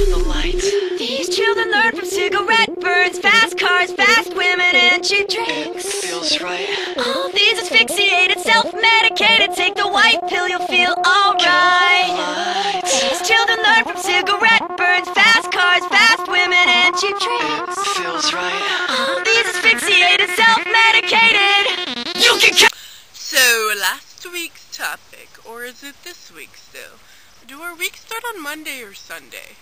the light. These children learn from cigarette burns, fast cars, fast women, and cheap drinks. Feels right. All these asphyxiated, self-medicated. Take the white pill, you'll feel alright. These children learn from cigarette burns, fast cars, fast women, and cheap drinks. Feels right. All these asphyxiated, self-medicated. You can. So, last week's topic, or is it this week still? Do our weeks start on Monday or Sunday?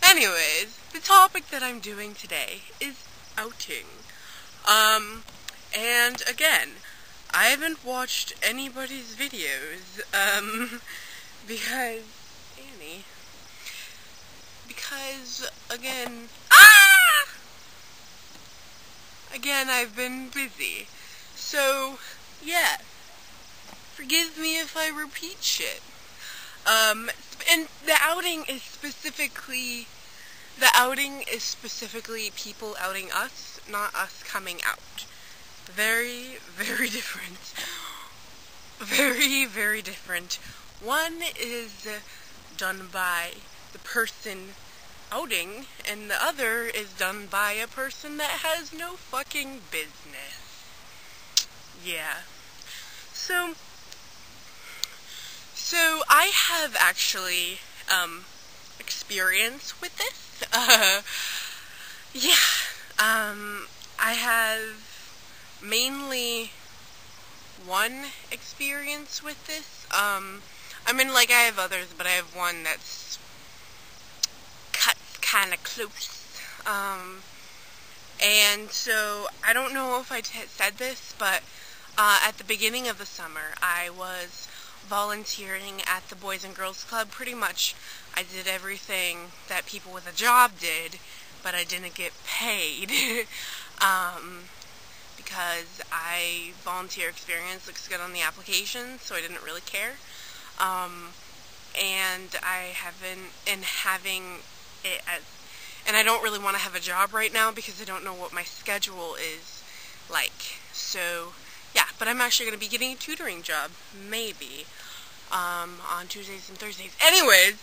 Anyways, the topic that I'm doing today is outing. And again, I haven't watched anybody's videos, because, again, I've been busy. So, yeah, forgive me if I repeat shit. And the outing is specifically people outing us, not us coming out. Very, very different. Very, very different. One is done by the person outing, and the other is done by a person that has no fucking business. Yeah. So I have actually, experience with this. I have mainly one experience with this. I have others, but I have one that's kind of close. And so, I don't know if I said this, but at the beginning of the summer, I was volunteering at the Boys and Girls Club. Pretty much, I did everything that people with a job did, but I didn't get paid. Because volunteer experience looks good on the application, so I didn't really care. And I haven't, and I don't really want to have a job right now because I don't know what my schedule is like. So, yeah, but I'm actually going to be getting a tutoring job, maybe, on Tuesdays and Thursdays. Anyways,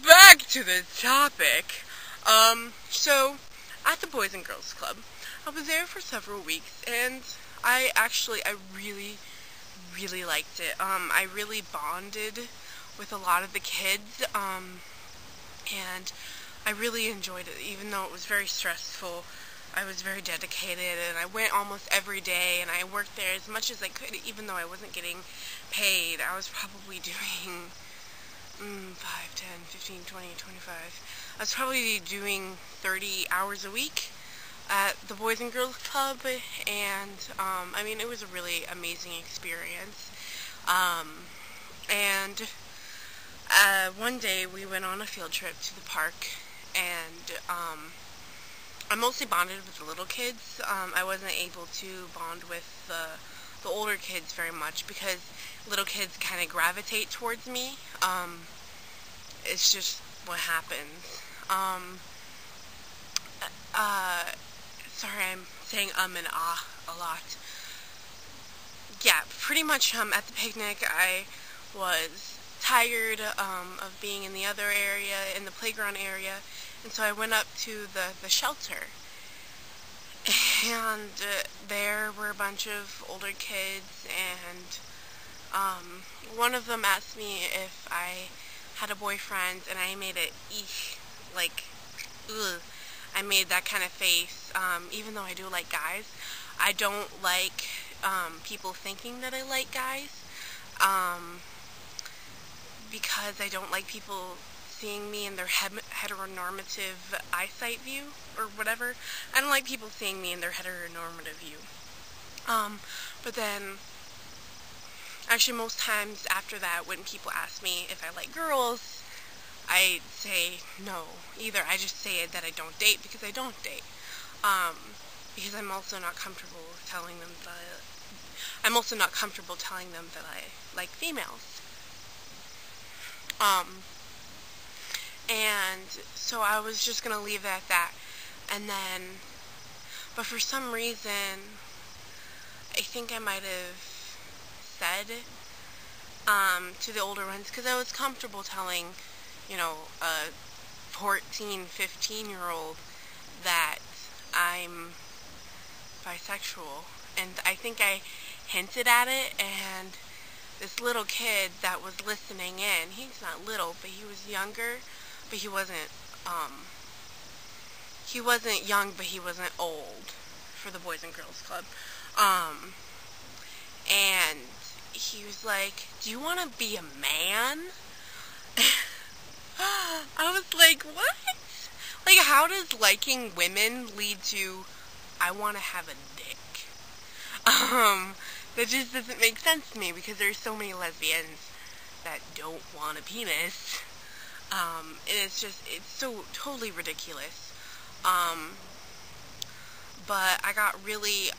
back to the topic. So, at the Boys and Girls Club, I was there for several weeks, and I really, really liked it. I really bonded with a lot of the kids, and I really enjoyed it, even though it was very stressful. I was very dedicated, and I went almost every day, and I worked there as much as I could, even though I wasn't getting paid. I was probably doing 5, 10, 15, 20, 25. I was probably doing 30 hours a week at the Boys and Girls Club, and it was a really amazing experience. One day we went on a field trip to the park, and I mostly bonded with the little kids. I wasn't able to bond with the older kids very much because little kids kind of gravitate towards me. It's just what happens. Sorry, I'm saying and ah a lot. Yeah, pretty much at the picnic I was tired of being in the other area, in the playground area, and so I went up to the shelter, and there were a bunch of older kids, and one of them asked me if I had a boyfriend, and I made it ugh. I made that kind of face, even though I do like guys. I don't like people thinking that I like guys, because I don't like people seeing me in their heteronormative eyesight view, or whatever. I don't like people seeing me in their heteronormative view. But then, actually most times after that, when people ask me if I like girls, I say no. Either I just say that I don't date because I don't date. Because I'm also not comfortable telling them that I like females. And so I was just gonna leave it at that. And then, but for some reason, I think I might have said to the older ones, because I was comfortable telling, you know, a 14, 15-year-old that I'm bisexual, and I think I hinted at it, and this little kid that was listening in, he's not little, but he was younger, but he wasn't young, but he wasn't old for the Boys and Girls Club, and he was like, do you want to be a man? I was like, what? Like, how does liking women lead to, I want to have a dick? That just doesn't make sense to me, because there's so many lesbians that don't want a penis. And it's so totally ridiculous. But I got really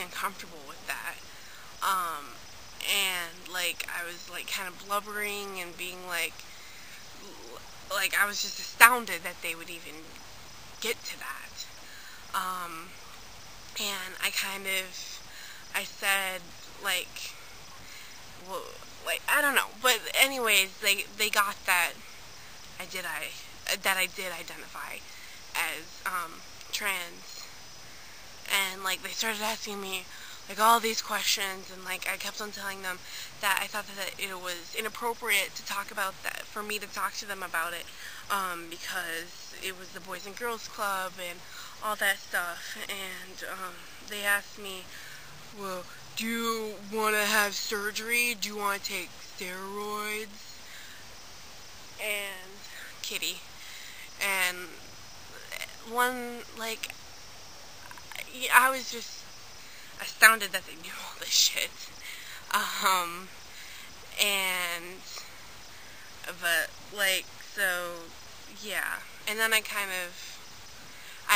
uncomfortable with that. And, like, I was, like, kind of blubbering and being, like, I was just astounded that they would even get to that. And I said, like, well, like, I don't know, but anyways, they got that I did identify as, trans, and, like, they started asking me, like, all these questions, and, like, I kept on telling them that I thought that it was inappropriate to talk about that, for me to talk to them about it, because it was the Boys and Girls Club, and all that stuff, and, they asked me, well, do you want to have surgery? Do you want to take steroids? And, kitty, and one, like, I was just astounded that they knew all this shit, but, like, so, yeah, and then I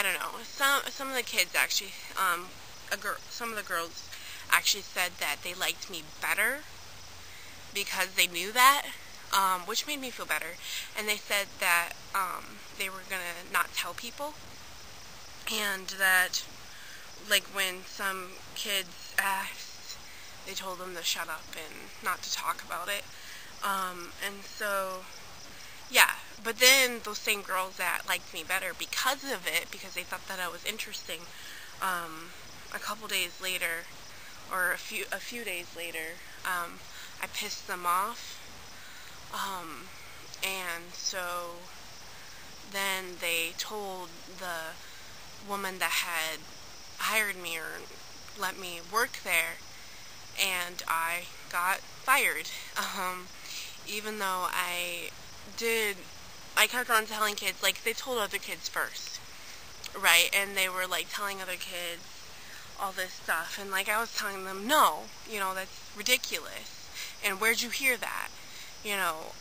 don't know, some of the kids actually, some of the girls actually said that they liked me better because they knew that, which made me feel better, and they said that, they were gonna not tell people, and that, like, when some kids asked, they told them to shut up and not to talk about it, and so, yeah, but then those same girls that liked me better because of it, because they thought that I was interesting, a couple days later, or a few days later, I pissed them off, and so then they told the woman that had hired me or let me work there, and I got fired, even though I kept on telling kids, like, they told other kids first, right, and they were, like, telling other kids all this stuff, and, like, I was telling them, no, you know, that's ridiculous, and where'd you hear that, you know,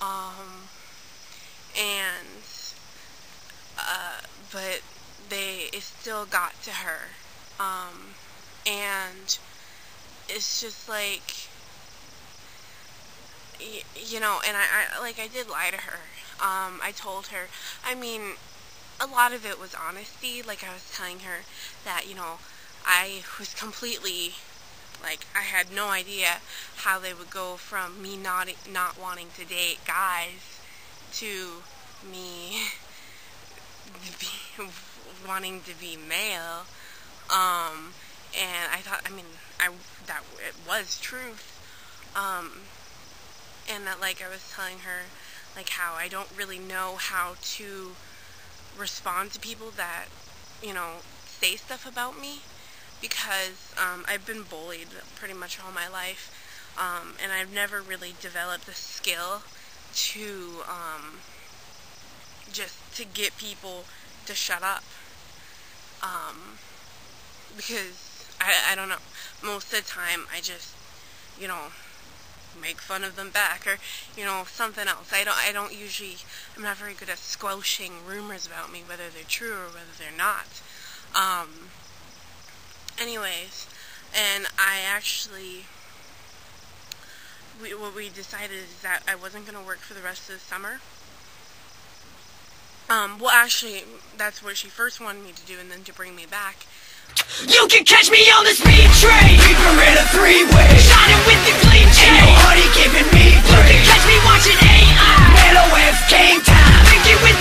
but it still got to her, and it's just, like, you know, and I did lie to her, I told her, I mean, a lot of it was honesty, like, I was telling her that, you know, I was completely, like, I had no idea how they would go from me not wanting to date guys to me wanting to be male, and I thought, I mean, that it was truth, and that, like, I was telling her, like, how I don't really know how to respond to people that, you know, say stuff about me, because, I've been bullied pretty much all my life, and I've never really developed the skill to, just to get people to shut up, because, I don't know, most of the time, I just, you know, make fun of them back, or, you know, something else. I'm not very good at squelching rumors about me, whether they're true or whether they're not. Anyways, and I actually, what we decided is that I wasn't going to work for the rest of the summer. Well, actually, that's what she first wanted me to do, and then to bring me back. You can catch me on the speed train. We were in a three-way, shining with the clean chain. Ain't no honey giving me free. You can catch me watching AI. Mellow F King time. Thinking with